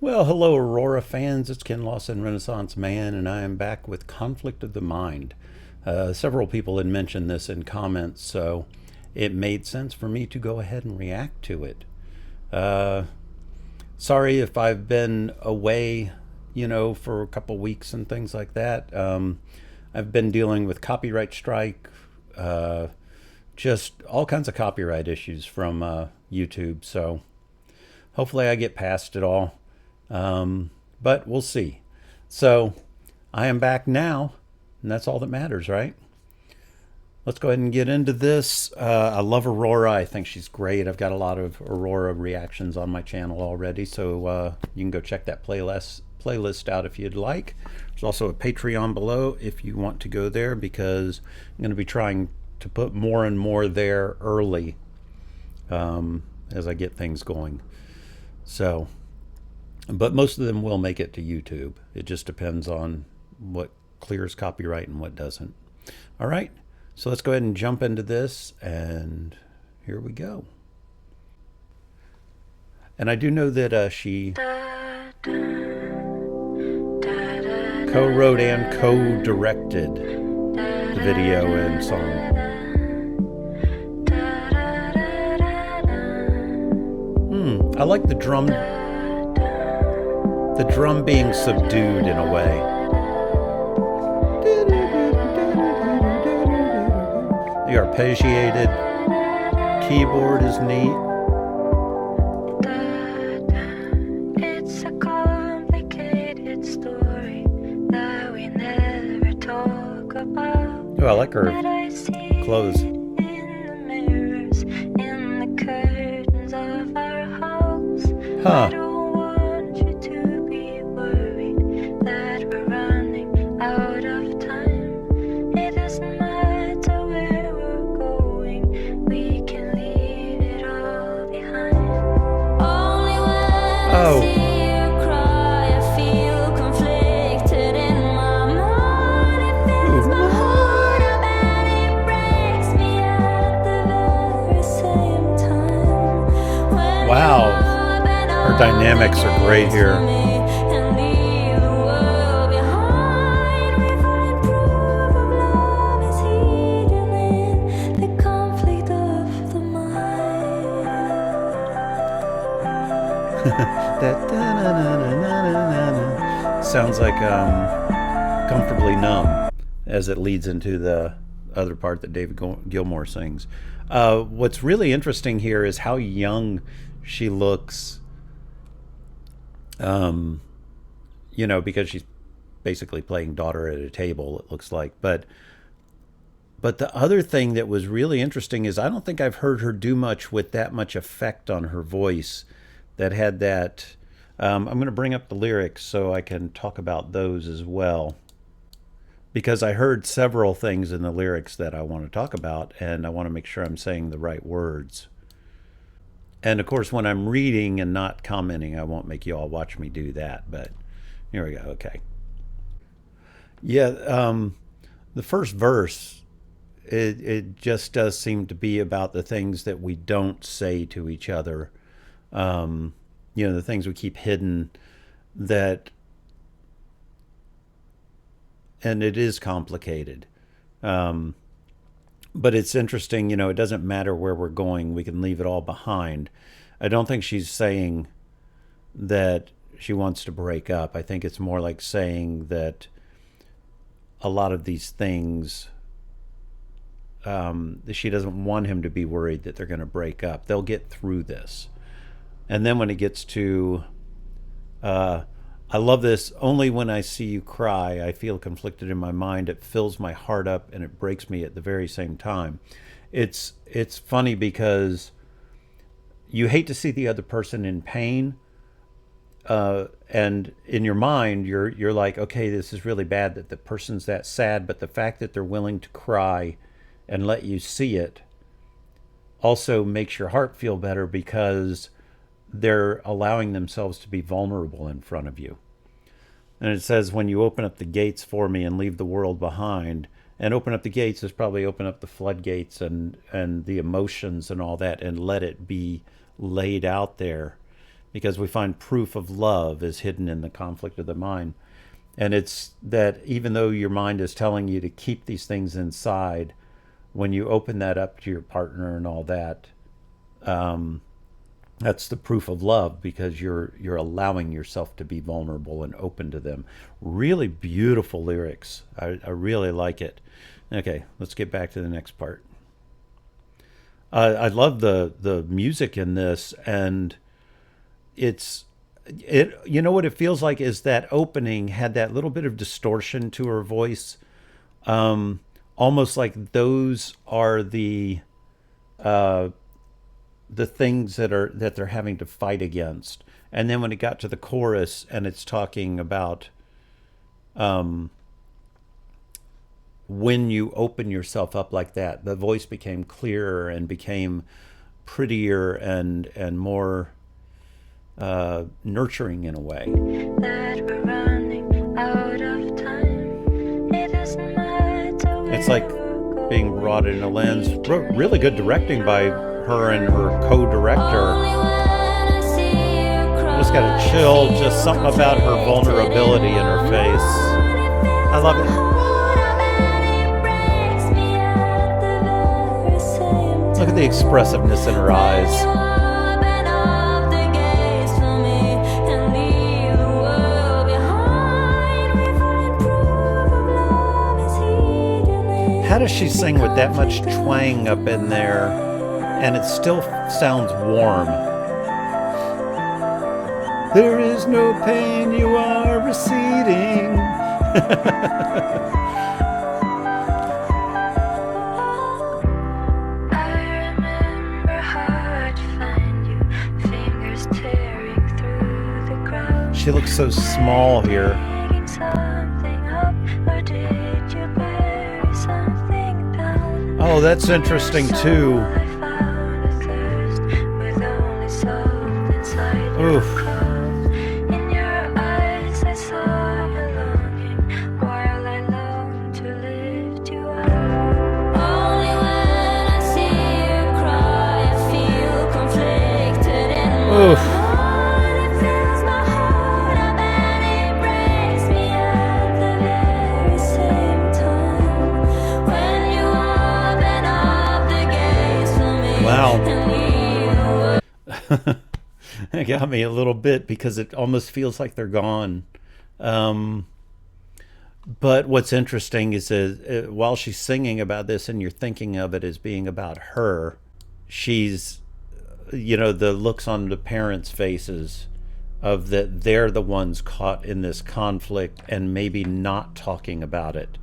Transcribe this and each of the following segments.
Well, hello, Aurora fans. It's Ken Lawson, Renaissance Man, and I am back with Conflict of the Mind. Several people had mentioned this in comments, so it made sense for me to go ahead and react to it. Uh, Sorry if I've been away, for a couple weeks and things like that. I've been dealing with copyright strike, uh, just all kinds of copyright issues from YouTube, so hopefully I get past it all. But we'll see. So I am back now, and that's all that matters, right? Let's go ahead and get into this. I love Aurora. I think she's great. I've got a lot of Aurora reactions on my channel already, so you can go check that playlist out if you'd like. There's also a Patreon below if you want to go there, because I'm going to be trying to put more and more there early as I get things going. So, but most of them will make it to YouTube. It just depends on what clears copyright and what doesn't. All right, so let's go ahead and jump into this, and here we go. And I do know that she co-wrote and co-directed the video and song. I like the drum being subdued in a way. The arpeggiated keyboard is neat. It's a complicated story that we never talk about. Oh, I like her But I see clothes. in the mirrors, in the curtains of our house. I Huh. don't want you to be worried that we're running out of time. It doesn't matter where we're going, we can leave it all behind. Only when I Oh. see you cry, I feel conflicted in my mind. It fills my heart up and it breaks me at the very same time. When Wow. you up and Her dynamics are great here. and leave the world behind, we find proof of love is hidden in the conflict of the mind. Sounds like Comfortably Numb as it leads into the other part that David Gilmour sings. What's really interesting here is how young she looks, because she's basically playing daughter at a table, it looks like. But the other thing that was really interesting is I don't think I've heard her do much with that much effect on her voice that had that. I'm going to bring up the lyrics so I can talk about those as well, because I heard several things in the lyrics that I want to talk about, and I want to make sure I'm saying the right words. And of course, when I'm reading and not commenting, I won't make you all watch me do that. But here we go. Okay. Yeah, the first verse, it just does seem to be about the things that we don't say to each other. The things we keep hidden, that, and it is complicated. But it's interesting, it doesn't matter where we're going, we can leave it all behind. I don't think she's saying that she wants to break up. I think it's more like saying that a lot of these things, she doesn't want him to be worried that they're going to break up. They'll get through this. And then when it gets to, I love this, only when I see you cry, I feel conflicted in my mind. It fills my heart up and it breaks me at the very same time. It's funny because you hate to see the other person in pain, and in your mind you're like, okay, this is really bad that the person's that sad, but the fact that they're willing to cry and let you see it also makes your heart feel better, because they're allowing themselves to be vulnerable in front of you. And it says, when you open up the gates for me and leave the world behind. And open up the gates is probably open up the floodgates and the emotions and all that, and let it be laid out there. because we find proof of love is hidden in the conflict of the mind. And it's that even though your mind is telling you to keep these things inside, when you open that up to your partner and all that, that's the proof of love, because you're allowing yourself to be vulnerable and open to them. Really beautiful lyrics. I really like it. Okay, let's get back to the next part. I love the music in this, and you know what it feels like is that opening had that little bit of distortion to her voice, almost like those are the things that they're having to fight against. And then when it got to the chorus and it's talking about when you open yourself up like that, the voice became clearer and became prettier and more nurturing in a way. That we're running out of time. It doesn't matter where It's like being brought in a lens. Really good directing by her and her co-director. Just got a chill, just something about her vulnerability in her face. I love it. Look at the expressiveness in her eyes. How does she sing with that much twang up in there, and it still sounds warm? There is no pain, you are receding. I remember how I'd find you, fingers tearing through the crowd. She looks so small here. Digging something up, or did you bury something down? Oh, that's interesting too. I found a thirst with only salt inside your Oof. cup. In your eyes I saw a longing, while I longed to lift you up. Only when I see you cry, I feel conflicted in my Oof. heart. It fills my heart up and it breaks me at the very same time. When you open up the gates for me, Wow. and leave the world. It got me a little bit because it almost feels like they're gone. But what's interesting is that while she's singing about this and you're thinking of it as being about her, she's, the looks on the parents' faces of that they're the ones caught in this conflict and maybe not talking about it.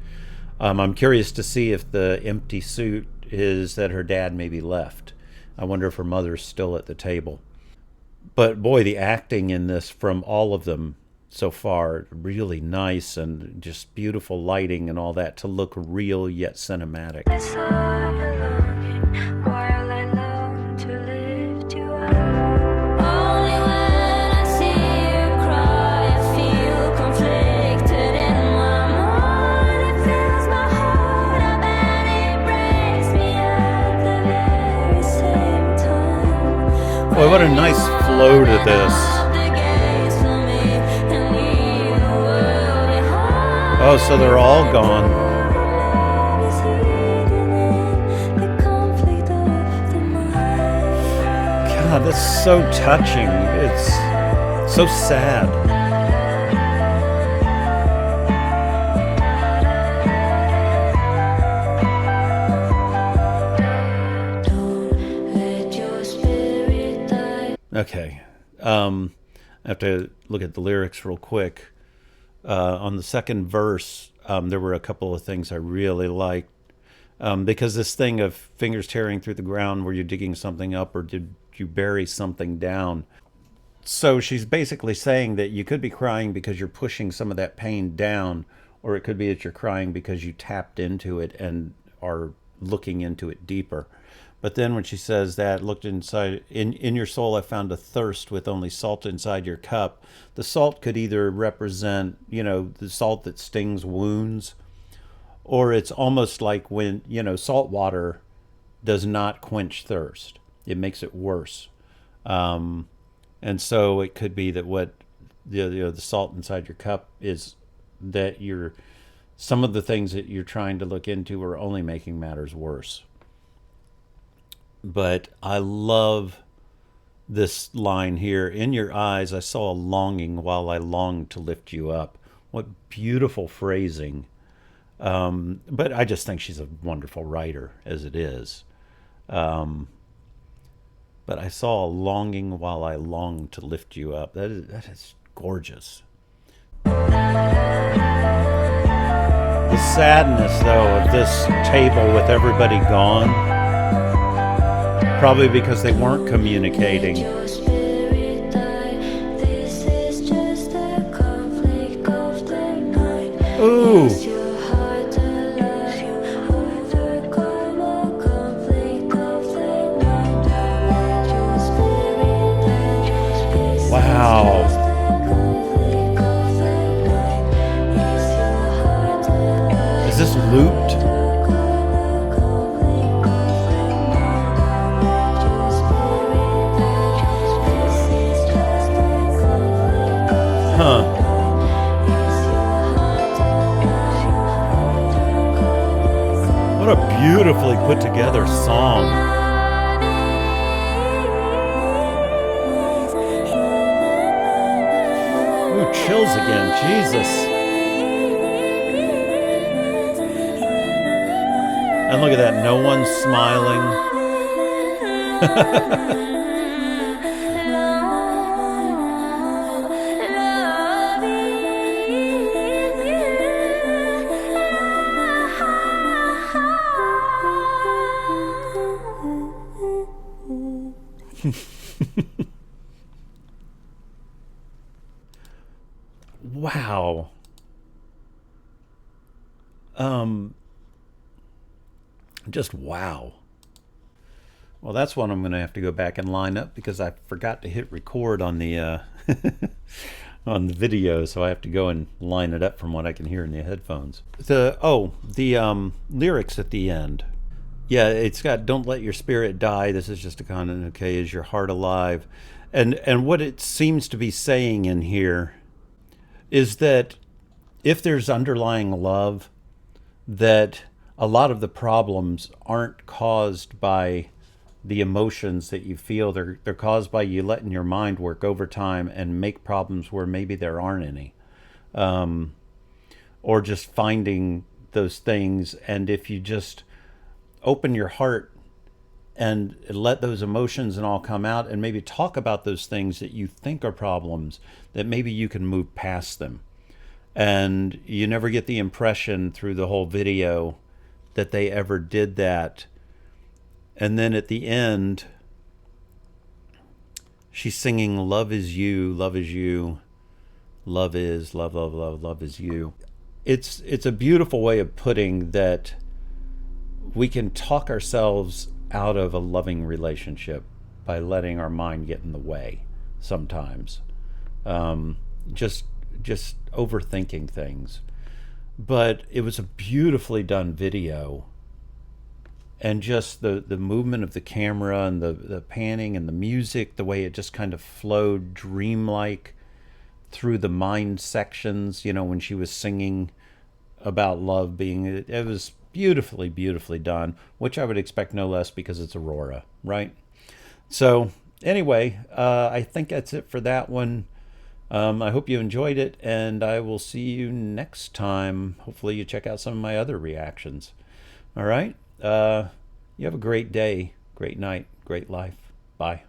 I'm curious to see if the empty suit is that her dad maybe left. I wonder if her mother's still at the table. But boy, the acting in this from all of them so far, really nice, and just beautiful lighting and all that to look real yet cinematic. I saw a longing, while I longed to lift you up. Only when I see you cry, I feel conflicted in my mind. It fills my heart up and it breaks me at the very same time. Boy, what a nice flow to this. Oh, so they're all gone. God, that's so touching. It's so sad. Okay. I have to look at the lyrics real quick. On the second verse, there were a couple of things I really liked. Because this thing of fingers tearing through the ground, were you digging something up or did you bury something down? So she's basically saying that you could be crying because you're pushing some of that pain down, or it could be that you're crying because you tapped into it and are looking into it deeper. But then when she says that, looked inside, in your soul I found a thirst with only salt inside your cup. The salt could either represent, the salt that stings wounds, or it's almost like when, salt water does not quench thirst. It makes it worse. And so it could be that what the salt inside your cup is that some of the things that you're trying to look into are only making matters worse. But I love this line here. In your eyes, I saw a longing while I longed to lift you up. What beautiful phrasing. But I just think she's a wonderful writer as it is. But I saw a longing while I longed to lift you up. That is gorgeous. The sadness, though, of this table with everybody gone, probably because they weren't communicating. Ooh. Wow. Is this looped? Huh. What a beautifully put together song. Ooh, chills again, Jesus. And look at that, no one's smiling. Wow. Just wow. Well, that's one I'm going to have to go back and line up because I forgot to hit record on the on the video, so I have to go and line it up from what I can hear in the headphones. The lyrics at the end. Yeah, it's got "Don't let your spirit die. This is just a continent. Okay, is your heart alive?" And what it seems to be saying in here is that if there's underlying love, that a lot of the problems aren't caused by the emotions that you feel. They're caused by you letting your mind work overtime and make problems where maybe there aren't any, or just finding those things. And if you just open your heart and let those emotions and all come out and maybe talk about those things that you think are problems, that maybe you can move past them. And you never get the impression through the whole video that they ever did that. And then at the end, she's singing, "Love is you, love is you, love is, love, love, love, love is you." It's a beautiful way of putting that we can talk ourselves out of a loving relationship by letting our mind get in the way sometimes. Just overthinking things. But it was a beautifully done video, and just the movement of the camera and the panning and the music, the way it just kind of flowed dreamlike through the mind sections, when she was singing about love being, it was beautifully done, which I would expect no less because it's Aurora, right? So anyway, I think that's it for that one. I hope you enjoyed it, and I will see you next time. Hopefully you check out some of my other reactions. All right? You have a great day, great night, great life. Bye.